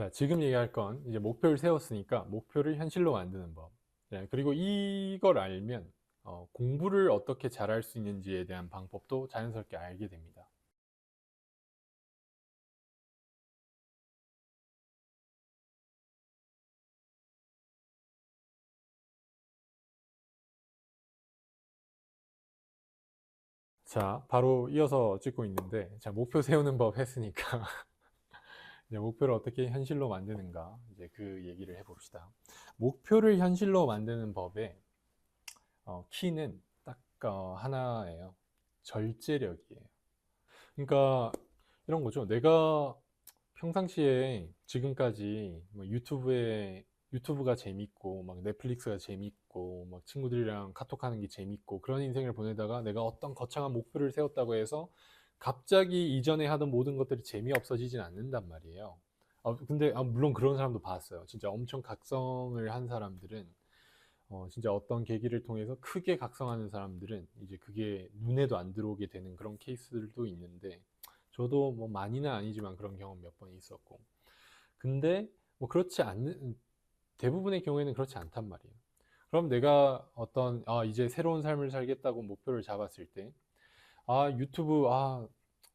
자, 지금 얘기할 건 이제 목표를 세웠으니까 목표를 현실로 만드는 법. 네, 그리고 이걸 알면 공부를 어떻게 잘할 수 있는지에 대한 방법도 자연스럽게 알게 됩니다. 자, 바로 이어서 찍고 있는데, 자, 목표 세우는 법 했으니까 이제 목표를 어떻게 현실로 만드는가, 이제 그 얘기를 해봅시다. 목표를 현실로 만드는 법의 키는 딱 하나예요. 절제력이에요. 그러니까 이런 거죠. 내가 평상시에 지금까지 뭐 유튜브가 재밌고 막 넷플릭스가 재밌고 막 친구들이랑 카톡하는 게 재밌고 그런 인생을 보내다가 내가 어떤 거창한 목표를 세웠다고 해서 갑자기 이전에 하던 모든 것들이 재미없어지진 않는단 말이에요. 근데 물론 그런 사람도 봤어요. 진짜 엄청 각성을 한 사람들은 진짜 어떤 계기를 통해서 크게 각성하는 사람들은 이제 그게 눈에도 안 들어오게 되는 그런 케이스들도 있는데, 저도 뭐 많이는 아니지만 그런 경험 몇 번 있었고. 근데 뭐 그렇지 않는, 대부분의 경우에는 그렇지 않단 말이에요. 그럼 내가 이제 새로운 삶을 살겠다고 목표를 잡았을 때, 유튜브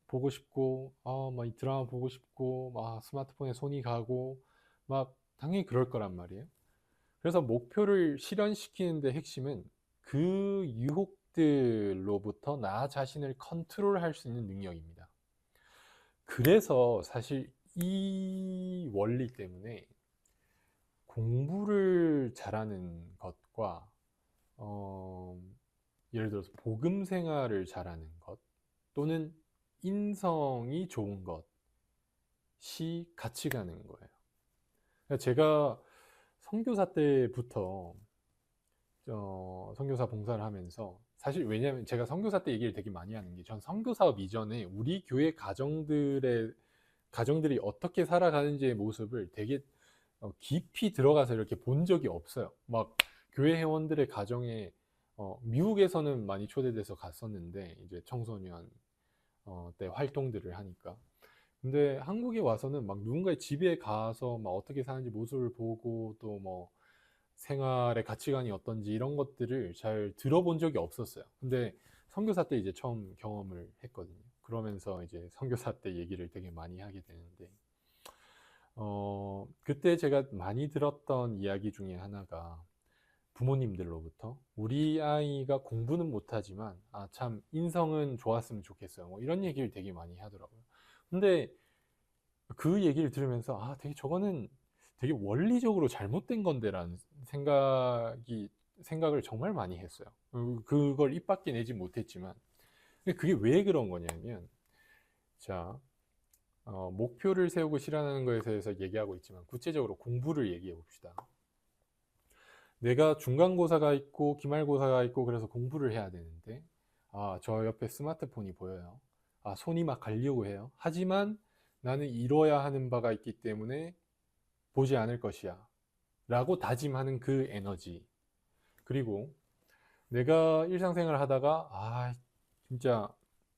보고 싶고, 막 이 드라마 보고 싶고, 막 스마트폰에 손이 가고, 막 당연히 그럴 거란 말이에요. 그래서 목표를 실현시키는 데 핵심은 그 유혹들로부터 나 자신을 컨트롤할 수 있는 능력입니다. 그래서 사실 이 원리 때문에 공부를 잘하는 것과 어, 예를 들어서 복음 생활을 잘하는 것 또는 인성이 좋은 것이 같이 가는 거예요. 그러니까 제가 선교사 때부터 선교사 봉사를 하면서, 사실 왜냐하면 제가 선교사 때 얘기를 되게 많이 하는 게, 전 선교 사업 이전에 우리 교회 가정들이 어떻게 살아가는지의 모습을 되게 깊이 들어가서 이렇게 본 적이 없어요. 막 교회 회원들의 가정에 미국에서는 많이 초대돼서 갔었는데 이제 청소년 때 활동들을 하니까. 근데 한국에 와서는 막 누군가의 집에 가서 막 어떻게 사는지 모습을 보고 또 뭐 생활의 가치관이 어떤지 이런 것들을 잘 들어본 적이 없었어요. 근데 선교사 때 이제 처음 경험을 했거든요. 그러면서 이제 선교사 때 얘기를 되게 많이 하게 되는데, 그때 제가 많이 들었던 이야기 중에 하나가 부모님들로부터 우리 아이가 공부는 못하지만 참 인성은 좋았으면 좋겠어요. 뭐 이런 얘기를 되게 많이 하더라고요. 근데 그 얘기를 들으면서 되게 저거는 되게 원리적으로 잘못된 건데라는 생각을 정말 많이 했어요. 그걸 입 밖에 내지 못했지만, 근데 그게 왜 그런 거냐면, 자, 목표를 세우고 실현하는 것에 대해서 얘기하고 있지만 구체적으로 공부를 얘기해 봅시다. 내가 중간고사가 있고 기말고사가 있고 그래서 공부를 해야 되는데, 저 옆에 스마트폰이 보여요. 손이 막 가려고 해요. 하지만 나는 이뤄야 하는 바가 있기 때문에 보지 않을 것이야 라고 다짐하는 그 에너지. 그리고 내가 일상생활을 하다가 진짜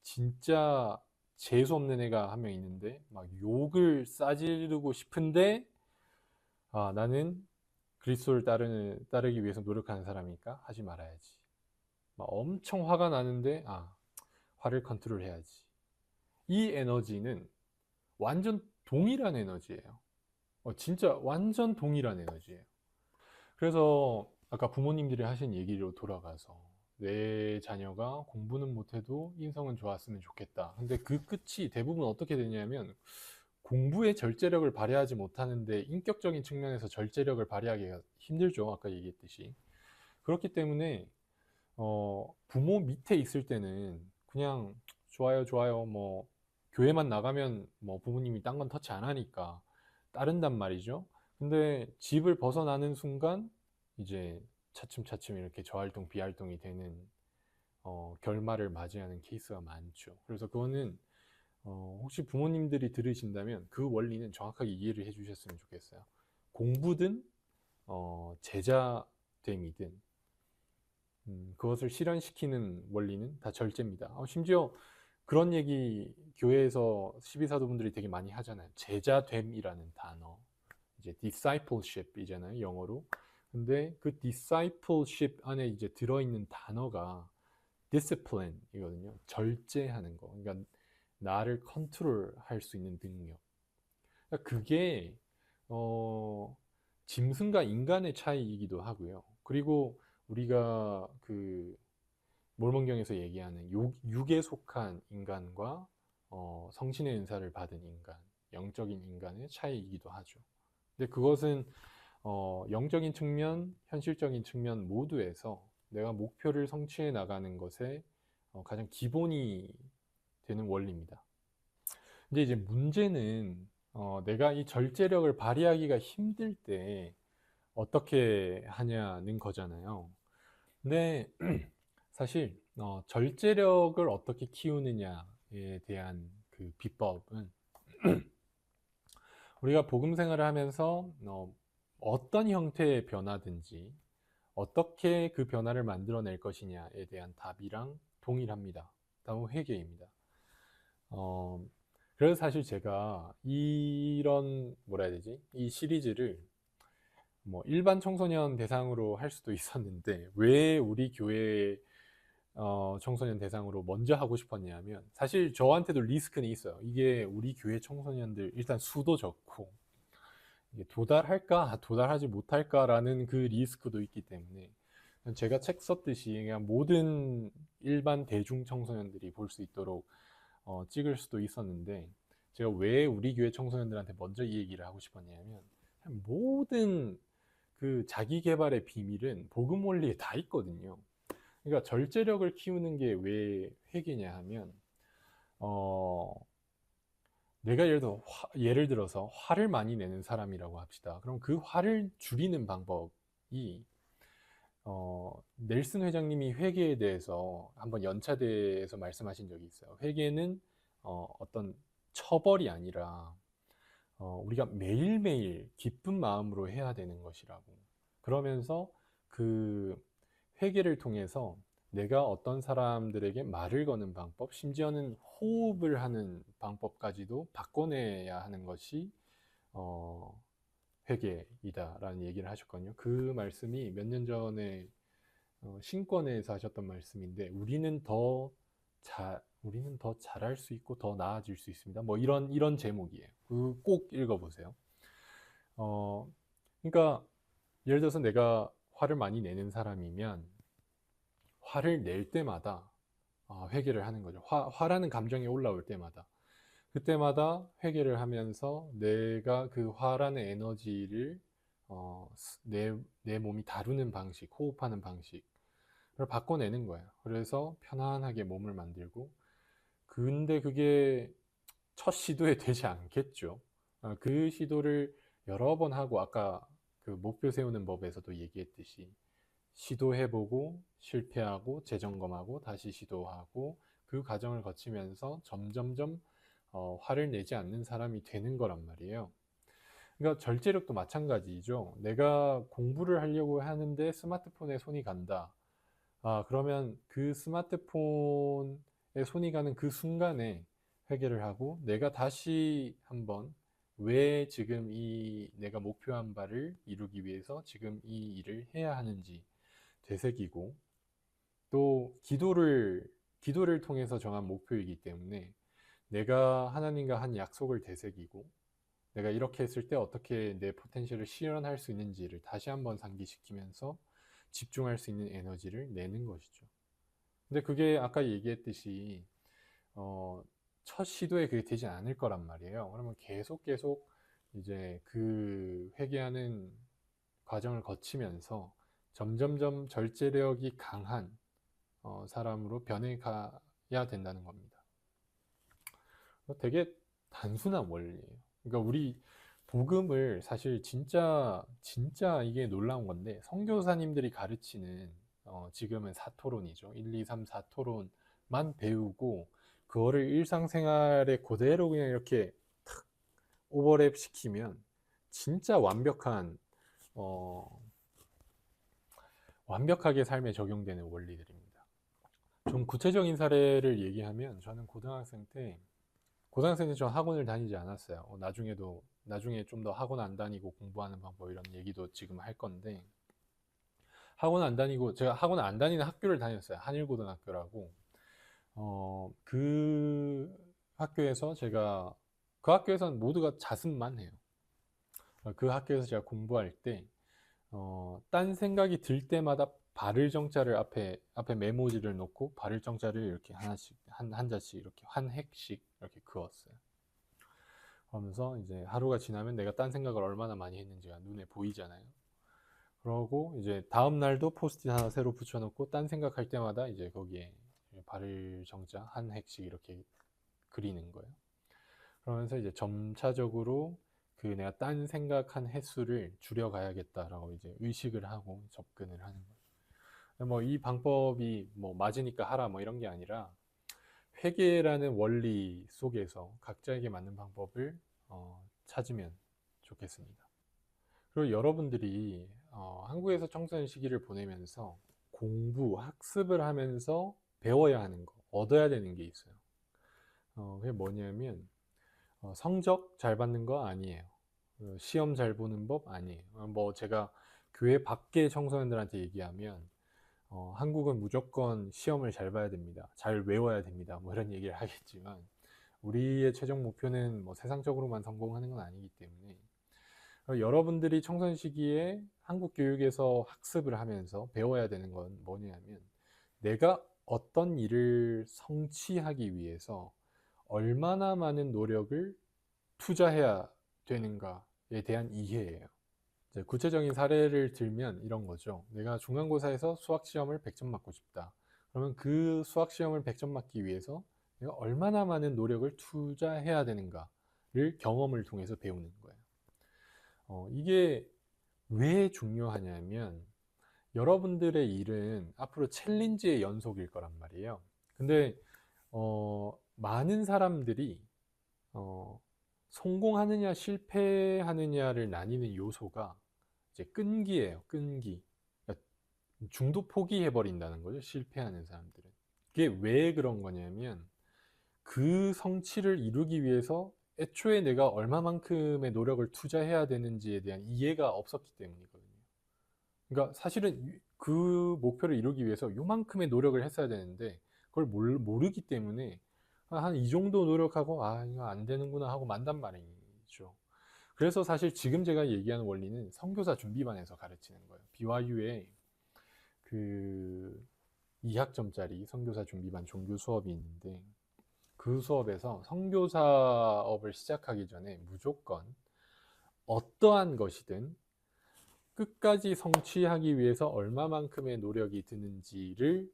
진짜 재수 없는 애가 한 명 있는데 막 욕을 싸지르고 싶은데, 나는 그리스도를 따르기 위해서 노력하는 사람이니까 하지 말아야지. 막 엄청 화가 나는데 화를 컨트롤 해야지. 이 에너지는 완전 동일한 에너지예요. 진짜 완전 동일한 에너지예요. 그래서 아까 부모님들이 하신 얘기로 돌아가서 내 자녀가 공부는 못해도 인성은 좋았으면 좋겠다. 근데 그 끝이 대부분 어떻게 되냐면, 공부에 절제력을 발휘하지 못하는데 인격적인 측면에서 절제력을 발휘하기가 힘들죠. 아까 얘기했듯이. 그렇기 때문에 부모 밑에 있을 때는 그냥 좋아요, 좋아요, 뭐 교회만 나가면 뭐 부모님이 딴 건 터치 안 하니까 따른단 말이죠. 근데 집을 벗어나는 순간 이제 차츰차츰 이렇게 저활동, 비활동이 되는 결말을 맞이하는 케이스가 많죠. 그래서 그거는 혹시 부모님들이 들으신다면 그 원리는 정확하게 이해를 해주셨으면 좋겠어요. 공부든 제자됨이든 그것을 실현시키는 원리는 다 절제입니다. 심지어 그런 얘기 교회에서 12사도분들이 되게 많이 하잖아요. 제자됨이라는 단어. 이제 discipleship이잖아요, 영어로. 근데 그 discipleship 안에 이제 들어있는 단어가 discipline이거든요. 절제하는 거. 그러니까 나를 컨트롤할 수 있는 능력. 그러니까 그게 짐승과 인간의 차이이기도 하고요. 그리고 우리가 그 몰몬경에서 얘기하는 육에 속한 인간과 성신의 은사를 받은 인간, 영적인 인간의 차이이기도 하죠. 근데 그것은 영적인 측면, 현실적인 측면 모두에서 내가 목표를 성취해 나가는 것에 가장 기본이 되는 원리입니다. 근데 이제 문제는 내가 이 절제력을 발휘하기가 힘들 때 어떻게 하냐는 거잖아요. 근데 사실 절제력을 어떻게 키우느냐에 대한 그 비법은 우리가 복음 생활을 하면서 어떤 형태의 변화든지 어떻게 그 변화를 만들어낼 것이냐에 대한 답이랑 동일합니다. 다음 회개입니다. 그래서 사실 제가 이런 뭐라 해야 되지? 이 시리즈를 뭐 일반 청소년 대상으로 할 수도 있었는데 왜 우리 교회 청소년 대상으로 먼저 하고 싶었냐면 사실 저한테도 리스크는 있어요. 이게 우리 교회 청소년들 일단 수도 적고 이게 도달할까 도달하지 못할까라는 그 리스크도 있기 때문에 제가 책 썼듯이 그냥 모든 일반 대중 청소년들이 볼 수 있도록 찍을 수도 있었는데 제가 왜 우리 교회 청소년들한테 먼저 이 얘기를 하고 싶었냐면 모든 그 자기 개발의 비밀은 복음 원리에 다 있거든요. 그러니까 절제력을 키우는 게 왜 회개냐 하면 내가 예를 들어서 화를 많이 내는 사람이라고 합시다. 그럼 그 화를 줄이는 방법이 넬슨 회장님이 회개에 대해서 한번 연차대에서 말씀하신 적이 있어요. 회개는 어떤 처벌이 아니라 우리가 매일매일 기쁜 마음으로 해야 되는 것이라고. 그러면서 그 회개를 통해서 내가 어떤 사람들에게 말을 거는 방법, 심지어는 호흡을 하는 방법까지도 바꿔내야 하는 것이 회개이다라는 얘기를 하셨거든요. 그 말씀이 몇 년 전에 신권에서 하셨던 말씀인데 우리는 더 잘할 수 있고 더 나아질 수 있습니다. 뭐 이런 제목이에요. 꼭 읽어보세요. 그러니까 예를 들어서 내가 화를 많이 내는 사람이면 화를 낼 때마다 회개를 하는 거죠. 화라는 감정이 올라올 때마다 그때마다 회개를 하면서 내가 그 화라는 에너지를 내 몸이 다루는 방식, 호흡하는 방식을 바꿔내는 거예요. 그래서 편안하게 몸을 만들고 근데 그게 첫 시도에 되지 않겠죠. 그 시도를 여러 번 하고 아까 그 목표 세우는 법에서도 얘기했듯이 시도해보고 실패하고 재점검하고 다시 시도하고 그 과정을 거치면서 점점점 화를 내지 않는 사람이 되는 거란 말이에요. 그러니까 절제력도 마찬가지죠. 내가 공부를 하려고 하는데 스마트폰에 손이 간다. 그러면 그 스마트폰에 손이 가는 그 순간에 회개를 하고 내가 다시 한번 왜 지금 이 내가 목표한 바를 이루기 위해서 지금 이 일을 해야 하는지 되새기고 또 기도를 통해서 정한 목표이기 때문에 내가 하나님과 한 약속을 되새기고 내가 이렇게 했을 때 어떻게 내 포텐셜을 실현할 수 있는지를 다시 한번 상기시키면서 집중할 수 있는 에너지를 내는 것이죠. 근데 그게 아까 얘기했듯이 첫 시도에 그게 되지 않을 거란 말이에요. 그러면 계속 이제 그 회개하는 과정을 거치면서 점점점 절제력이 강한 사람으로 변해가야 된다는 겁니다. 되게 단순한 원리예요. 그러니까 우리 복음을 사실 진짜 이게 놀라운 건데 선교사님들이 가르치는 지금은 4토론이죠. 1, 2, 3, 4토론만 배우고 그거를 일상생활에 그대로 그냥 이렇게 탁 오버랩 시키면 진짜 완벽하게 삶에 적용되는 원리들입니다. 좀 구체적인 사례를 얘기하면 저는 고등학생 때 전 학원을 다니지 않았어요. 나중에도 나중에 좀 더 학원 안 다니고 공부하는 방법 이런 얘기도 지금 할 건데, 학원 안 다니고 제가 학원 안 다니는 학교를 다녔어요. 한일고등학교라고. 그 학교에서 제가 그 학교에서는 모두가 자습만 해요. 그 학교에서 제가 공부할 때 딴 생각이 들 때마다 발을 정자를 앞에 메모지를 놓고 발을 정자를 이렇게 하나씩 한 자씩 이렇게 한 획씩 이렇게 그었어요. 그러면서 이제 하루가 지나면 내가 딴 생각을 얼마나 많이 했는지가 눈에 보이잖아요. 그러고 이제 다음 날도 포스트잇 하나 새로 붙여놓고 딴 생각할 때마다 이제 거기에 발을 정자 한 획씩 이렇게 그리는 거예요. 그러면서 이제 점차적으로 그 내가 딴 생각한 횟수를 줄여가야겠다라고 이제 의식을 하고 접근을 하는 거죠. 뭐 이 방법이 뭐 맞으니까 하라 뭐 이런 게 아니라 회계라는 원리 속에서 각자에게 맞는 방법을 찾으면 좋겠습니다. 그리고 여러분들이 한국에서 청소년 시기를 보내면서 공부, 학습을 하면서 배워야 하는 거, 얻어야 되는 게 있어요. 그게 뭐냐면 성적 잘 받는 거 아니에요. 시험 잘 보는 법 아니에요. 뭐 제가 교회 밖의 청소년들한테 얘기하면 한국은 무조건 시험을 잘 봐야 됩니다. 잘 외워야 됩니다. 뭐 이런 얘기를 하겠지만 우리의 최종 목표는 뭐 세상적으로만 성공하는 건 아니기 때문에 여러분들이 청소년 시기에 한국 교육에서 학습을 하면서 배워야 되는 건 뭐냐면 내가 어떤 일을 성취하기 위해서 얼마나 많은 노력을 투자해야 되는가에 대한 이해예요. 이제 구체적인 사례를 들면 이런 거죠. 내가 중간고사에서 수학시험을 100점 맞고 싶다. 그러면 그 수학시험을 100점 맞기 위해서 내가 얼마나 많은 노력을 투자해야 되는가를 경험을 통해서 배우는 거예요. 이게 왜 중요하냐면 여러분들의 일은 앞으로 챌린지의 연속일 거란 말이에요. 근데 많은 사람들이 성공하느냐 실패하느냐를 나뉘는 요소가 이제 끈기예요. 끈기. 그러니까 중도 포기해 버린다는 거죠. 실패하는 사람들은. 그게 왜 그런 거냐면 그 성취를 이루기 위해서 애초에 내가 얼마만큼의 노력을 투자해야 되는지에 대한 이해가 없었기 때문이거든요. 그러니까 사실은 그 목표를 이루기 위해서 요만큼의 노력을 했어야 되는데 그걸 모르기 때문에 한 이 정도 노력하고 아 이거 안 되는구나 하고 만단 말이죠. 그래서 사실 지금 제가 얘기하는 원리는 선교사 준비반에서 가르치는 거예요. BYU에 그 2학점짜리 선교사 준비반 종교 수업이 있는데 그 수업에서 선교사업을 시작하기 전에 무조건 어떠한 것이든 끝까지 성취하기 위해서 얼마만큼의 노력이 드는지를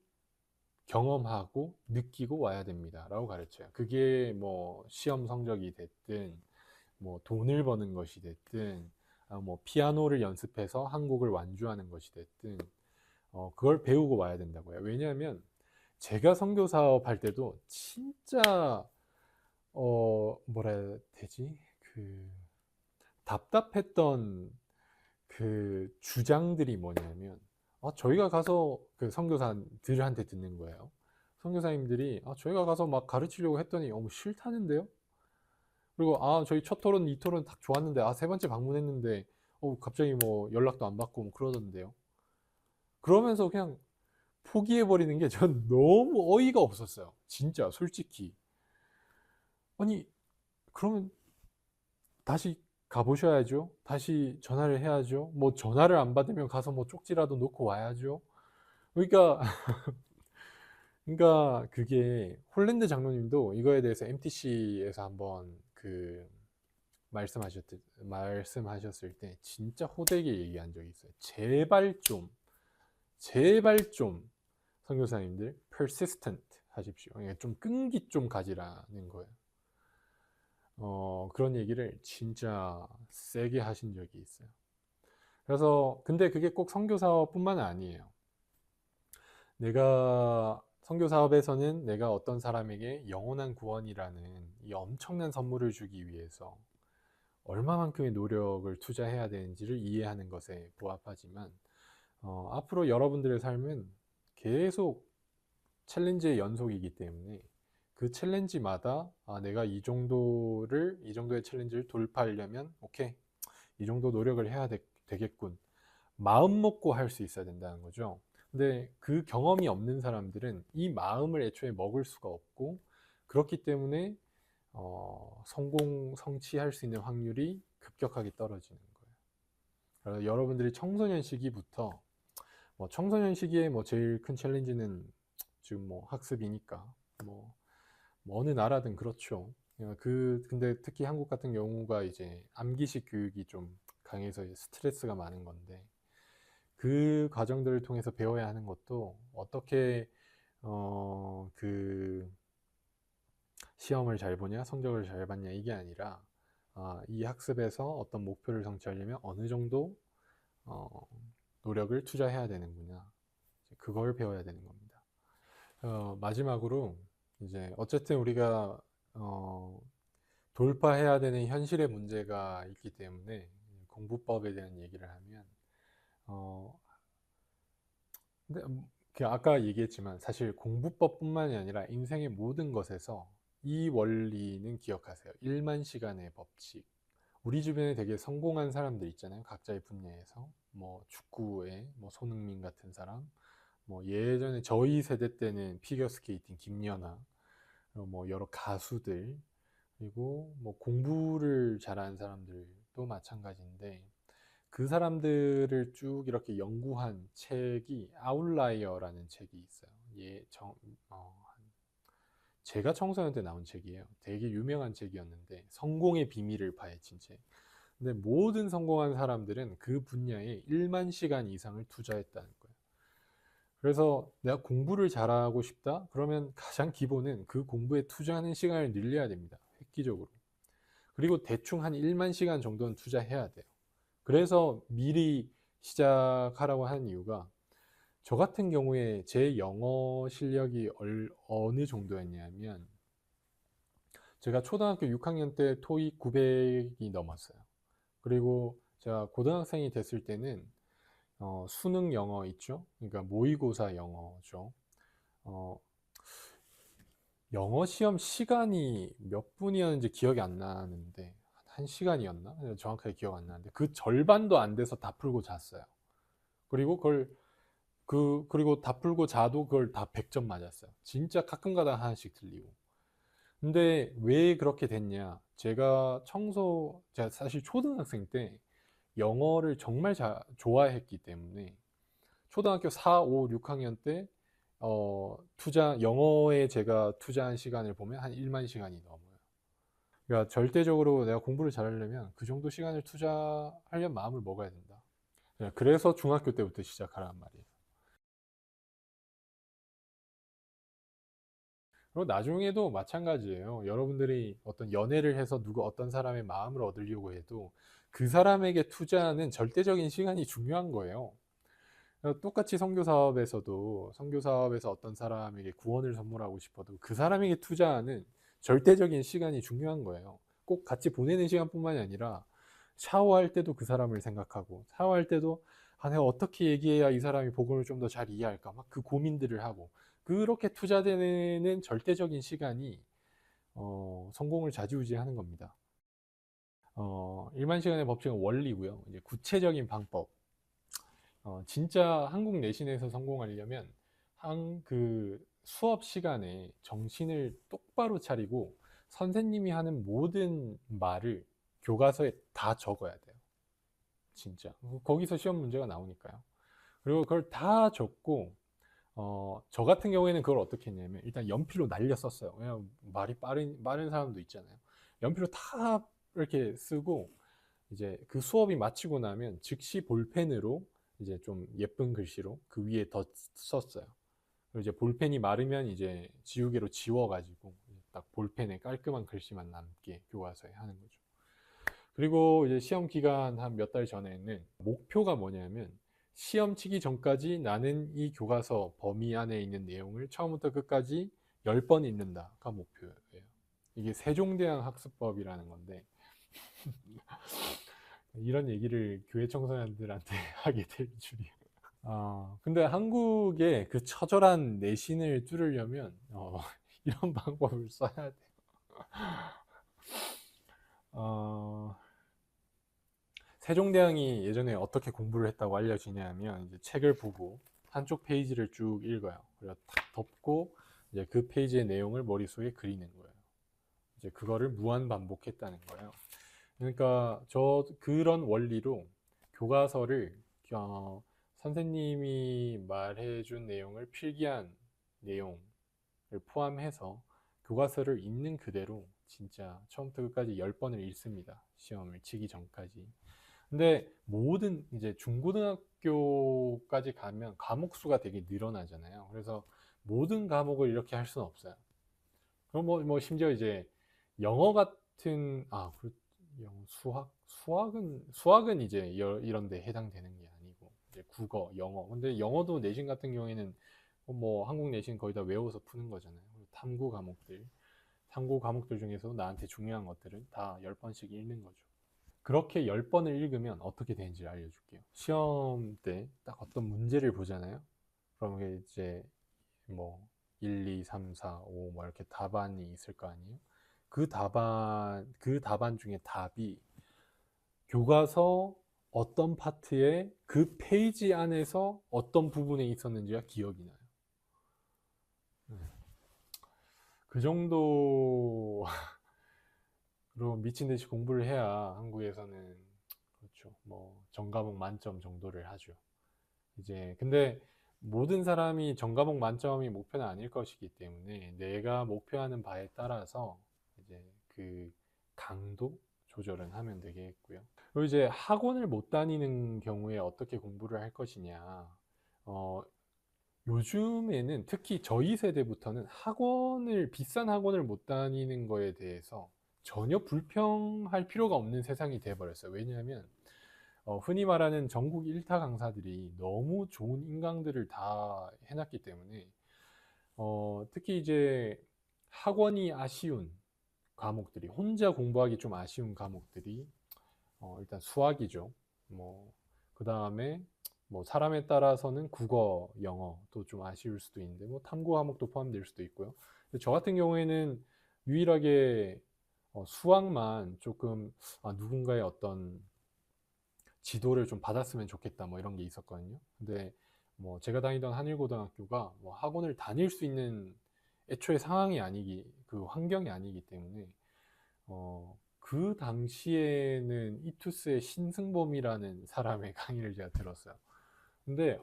경험하고 느끼고 와야 됩니다. 라고 가르쳐요. 그게 뭐 시험 성적이 됐든 뭐 돈을 버는 것이 됐든 뭐 피아노를 연습해서 한 곡을 완주하는 것이 됐든 그걸 배우고 와야 된다고요. 왜냐하면 제가 선교 사업 할 때도 진짜 뭐라 해야 되지? 그 답답했던 그 주장들이 뭐냐면 저희가 가서 그 선교사들한테 듣는 거예요. 선교사님들이 저희가 가서 막 가르치려고 했더니 싫다는데요? 그리고 저희 첫 토론, 이 토론 딱 좋았는데 세 번째 방문했는데 갑자기 뭐 연락도 안 받고 뭐 그러던데요. 그러면서 그냥 포기해버리는 게 전 너무 어이가 없었어요. 진짜 솔직히. 아니 그러면 다시 가보셔야죠. 다시 전화를 해야죠. 뭐 전화를 안 받으면 가서 뭐 쪽지라도 놓고 와야죠. 그러니까 그러니까 그게 홀랜드 장로님도 이거에 대해서 MTC에서 한번 그 말씀하셨을 때 진짜 호되게 얘기한 적이 있어요. 제발 좀 선교사님들 persistent 하십시오. 그러니까 좀 끈기 좀 가지라는 거예요. 그런 얘기를 진짜 세게 하신 적이 있어요. 그래서 근데 그게 꼭 선교사업뿐만 아니에요. 내가 선교사업에서는 내가 어떤 사람에게 영원한 구원이라는 이 엄청난 선물을 주기 위해서 얼마만큼의 노력을 투자해야 되는지를 이해하는 것에 부합하지만 앞으로 여러분들의 삶은 계속 챌린지의 연속이기 때문에 그 챌린지마다 내가 이 정도의 챌린지를 돌파하려면 오케이, 이 정도 노력을 해야 되겠군. 마음 먹고 할 수 있어야 된다는 거죠. 근데 그 경험이 없는 사람들은 이 마음을 애초에 먹을 수가 없고, 그렇기 때문에 성취할 수 있는 확률이 급격하게 떨어지는 거예요. 그래서 여러분들이 청소년 시기부터, 청소년 시기에 제일 큰 챌린지는 지금 학습이니까, 뭐, 어느 나라든 그렇죠. 근데 특히 한국 같은 경우가 이제 암기식 교육이 좀 강해서 스트레스가 많은 건데, 그 과정들을 통해서 배워야 하는 것도 어떻게 그 시험을 잘 보냐, 성적을 잘 받냐, 이게 아니라 이 학습에서 어떤 목표를 성취하려면 어느 정도 어, 노력을 투자해야 되는구나, 그걸 배워야 되는 겁니다. 마지막으로 이제 어쨌든 우리가 돌파해야 되는 현실의 문제가 있기 때문에 공부법에 대한 얘기를 하면, 어, 근데 아까 얘기했지만 사실 공부법뿐만이 아니라 인생의 모든 것에서 이 원리는 기억하세요. 1만 시간의 법칙. 우리 주변에 되게 성공한 사람들 있잖아요. 각자의 분야에서. 축구에 손흥민 같은 사람, 예전에 저희 세대 때는 피겨스케이팅 김연아, 여러 가수들, 그리고 공부를 잘하는 사람들도 마찬가지인데, 그 사람들을 쭉 이렇게 연구한 책이 아웃라이어라는 책이 있어요. 제가 청소년 때 나온 책이에요. 되게 유명한 책이었는데, 성공의 비밀을 파헤친 책. 근데 모든 성공한 사람들은 그 분야에 1만 시간 이상을 투자했다는 거예요. 그래서 내가 공부를 잘하고 싶다? 그러면 가장 기본은 그 공부에 투자하는 시간을 늘려야 됩니다. 획기적으로. 그리고 대충 한 1만 시간 정도는 투자해야 돼요. 그래서 미리 시작하라고 하는 이유가, 저 같은 경우에 제 영어 실력이 어느 정도였냐면, 제가 초등학교 6학년 때 토익 900이 넘었어요. 그리고 제가 고등학생이 됐을 때는 수능 영어 있죠? 그러니까 모의고사 영어죠. 어, 영어 시험 시간이 몇 분이었는지 기억이 안 나는데, 한 시간이었나? 정확하게 기억 안 나는데, 그 절반도 안 돼서 다 풀고 잤어요. 그리고 그리고 다 풀고 자도 그걸 다 100점 맞았어요. 진짜 가끔가다 하나씩 틀리고. 근데 왜 그렇게 됐냐? 제가 사실 초등학생 때 영어를 정말 좋아했기 때문에, 초등학교 4, 5, 6학년 때 영어에 제가 투자한 시간을 보면 한 1만 시간이 넘어요. 그러니까 절대적으로 내가 공부를 잘하려면 그 정도 시간을 투자하려면 마음을 먹어야 된다. 그래서 중학교 때부터 시작하란 말이에요. 그리고 나중에도 마찬가지예요. 여러분들이 어떤 연애를 해서 어떤 사람의 마음을 얻으려고 해도 그 사람에게 투자하는 절대적인 시간이 중요한 거예요. 똑같이 선교 사업에서 어떤 사람에게 구원을 선물하고 싶어도 그 사람에게 투자하는 절대적인 시간이 중요한 거예요. 꼭 같이 보내는 시간뿐만이 아니라 샤워할 때도 그 사람을 생각하고, 샤워할 때도 내가 어떻게 얘기해야 이 사람이 복음을 좀 더 잘 이해할까, 막 그 고민들을 하고, 그렇게 투자되는 절대적인 시간이 성공을 좌지우지하는 겁니다. 1만 시간의 법칙은 원리고요. 이제 구체적인 방법. 진짜 한국 내신에서 성공하려면 그 수업 시간에 정신을 똑바로 차리고 선생님이 하는 모든 말을 교과서에 다 적어야 돼요. 진짜. 거기서 시험 문제가 나오니까요. 그리고 그걸 다 적고, 저 같은 경우에는 그걸 어떻게 했냐면, 일단 연필로 날려 썼어요. 왜냐면 말이 빠른 사람도 있잖아요. 연필로 다 이렇게 쓰고, 이제 그 수업이 마치고 나면 즉시 볼펜으로 이제 좀 예쁜 글씨로 그 위에 더 썼어요. 그리고 이제 볼펜이 마르면 이제 지우개로 지워가지고 딱 볼펜에 깔끔한 글씨만 남게 교과서에 하는 거죠. 그리고 이제 시험 기간 한 몇 달 전에는 목표가 뭐냐면, 시험 치기 전까지 나는 이 교과서 범위 안에 있는 내용을 처음부터 끝까지 10번 읽는다가 목표예요. 이게 세종대왕 학습법이라는 건데, 이런 얘기를 교회 청소년들한테 하게 될 줄이야. 근데 한국의 그 처절한 내신을 뚫으려면 이런 방법을 써야 돼요. 어, 세종대왕이 예전에 어떻게 공부를 했다고 알려지냐면 이제 책을 보고 한쪽 페이지를 쭉 읽어요. 그리고 탁 덮고 이제 그 페이지의 내용을 머릿속에 그리는 거예요. 이제 그거를 무한 반복했다는 거예요. 그러니까 저 그런 원리로 교과서를 선생님이 말해준 내용을 필기한 내용을 포함해서 교과서를 있는 그대로 진짜 처음부터 끝까지 10번을 읽습니다. 시험을 치기 전까지. 근데 모든 이제 중고등학교까지 가면 과목 수가 되게 늘어나잖아요. 그래서 모든 과목을 이렇게 할 수는 없어요. 그럼 뭐 심지어 이제 영어 같은 영어, 수학은 이제 이런 데 해당되는 게 아니고 이제 국어, 영어. 근데 영어도 내신 같은 경우에는 뭐 한국 내신 거의 다 외워서 푸는 거잖아요. 탐구 과목들 중에서 나한테 중요한 것들은 다 10번씩 읽는 거죠. 그렇게 10번을 읽으면 어떻게 되는지 알려줄게요. 시험 때 딱 어떤 문제를 보잖아요. 그러면 이제 뭐 1, 2, 3, 4, 5 뭐 이렇게 답안이 있을 거 아니에요. 그 답안 중에 답이 교과서 어떤 파트에 그 페이지 안에서 어떤 부분에 있었는지가 기억이 나요. 네. 그 정도로 미친 듯이 공부를 해야 한국에서는 그렇죠. 뭐 전과목 만점 정도를 하죠. 이제 근데 모든 사람이 전과목 만점이 목표는 아닐 것이기 때문에 내가 목표하는 바에 따라서 이제 그 강도 조절은 하면 되겠고요. 그리고 이제 학원을 못 다니는 경우에 어떻게 공부를 할 것이냐. 어, 요즘에는 특히 저희 세대부터는 비싼 학원을 못 다니는 거에 대해서 전혀 불평할 필요가 없는 세상이 돼버렸어요. 왜냐하면 흔히 말하는 전국 일타 강사들이 너무 좋은 인강들을 다 해놨기 때문에 특히 이제 학원이 아쉬운 과목들이 혼자 공부하기 좀 아쉬운 과목들이 일단 수학이죠. 그 다음에 뭐 사람에 따라서는 국어, 영어도 좀 아쉬울 수도 있는데 뭐 탐구 과목도 포함될 수도 있고요. 저 같은 경우에는 유일하게 수학만 조금 누군가의 어떤 지도를 좀 받았으면 좋겠다 뭐 이런 게 있었거든요. 근데 뭐 제가 다니던 한일고등학교가 뭐 학원을 다닐 수 있는 애초에 상황이 아니기 그 환경이 아니기 때문에 그 당시에는 이투스의 신승범이라는 사람의 강의를 제가 들었어요. 근데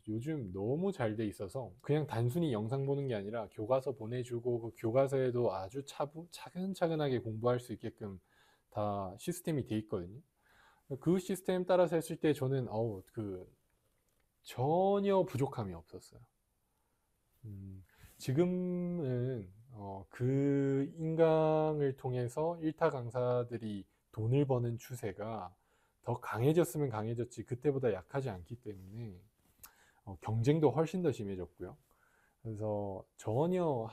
요즘 너무 잘 돼 있어서 그냥 단순히 영상 보는 게 아니라 교과서 보내주고 그 교과서에도 아주 차근차근하게 공부할 수 있게끔 다 시스템이 돼 있거든요. 그 시스템 따라서 했을 때 저는 전혀 부족함이 없었어요. 지금은 그 인강을 통해서 일타 강사들이 돈을 버는 추세가 더 강해졌으면 강해졌지 그때보다 약하지 않기 때문에 경쟁도 훨씬 더 심해졌고요. 그래서 전혀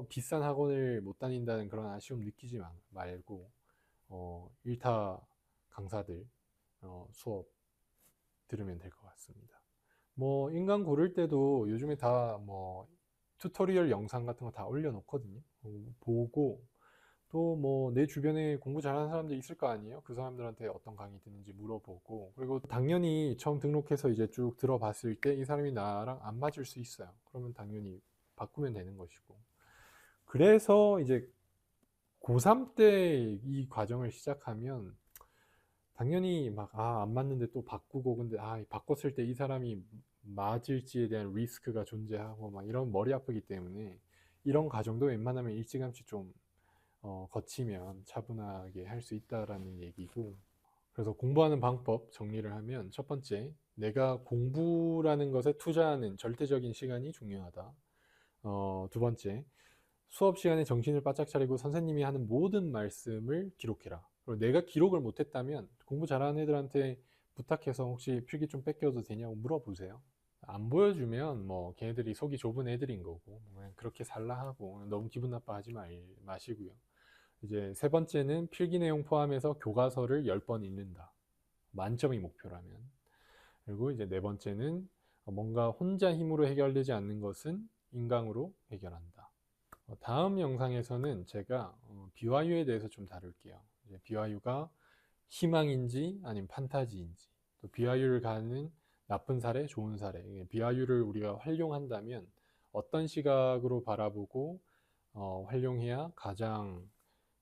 비싼 학원을 못 다닌다는 그런 아쉬움 느끼지 말고 일타 강사들 수업 들으면 될 것 같습니다. 뭐 인강 고를 때도 요즘에 다 뭐 튜토리얼 영상 같은 거 다 올려놓거든요. 보고 또 뭐 내 주변에 공부 잘하는 사람들 있을 거 아니에요. 그 사람들한테 어떤 강의 듣는지 물어보고 그리고 당연히 처음 등록해서 이제 쭉 들어봤을 때 이 사람이 나랑 안 맞을 수 있어요. 그러면 당연히 바꾸면 되는 것이고 그래서 이제 고3 때 이 과정을 시작하면 당연히 안 맞는데 또 바꾸고 근데 바꿨을 때 이 사람이 맞을지에 대한 리스크가 존재하고 막 이런 머리 아프기 때문에 이런 과정도 웬만하면 일찌감치 좀 거치면 차분하게 할 수 있다라는 얘기고 그래서 공부하는 방법 정리를 하면 첫 번째 내가 공부라는 것에 투자하는 절대적인 시간이 중요하다. 두 번째 수업 시간에 정신을 바짝 차리고 선생님이 하는 모든 말씀을 기록해라. 그리고 내가 기록을 못했다면 공부 잘하는 애들한테 부탁해서 혹시 필기 좀 뺏겨도 되냐고 물어보세요. 안 보여주면 뭐 걔네들이 속이 좁은 애들인 거고 그냥 그렇게 살라 하고 너무 기분 나빠하지 마시고요. 이제 세 번째는 필기 내용 포함해서 교과서를 10번 읽는다. 만점이 목표라면. 그리고 이제 네 번째는 뭔가 혼자 힘으로 해결되지 않는 것은 인강으로 해결한다. 다음 영상에서는 제가 BYU에 대해서 좀 다룰게요. 이제 BYU가 희망인지 아니면 판타지인지, 또 BYU를 가는 나쁜 사례, 좋은 사례, BYU를 우리가 활용한다면 어떤 시각으로 바라보고 활용해야 가장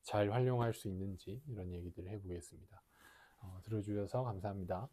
잘 활용할 수 있는지 이런 얘기들을 해보겠습니다. 들어주셔서 감사합니다.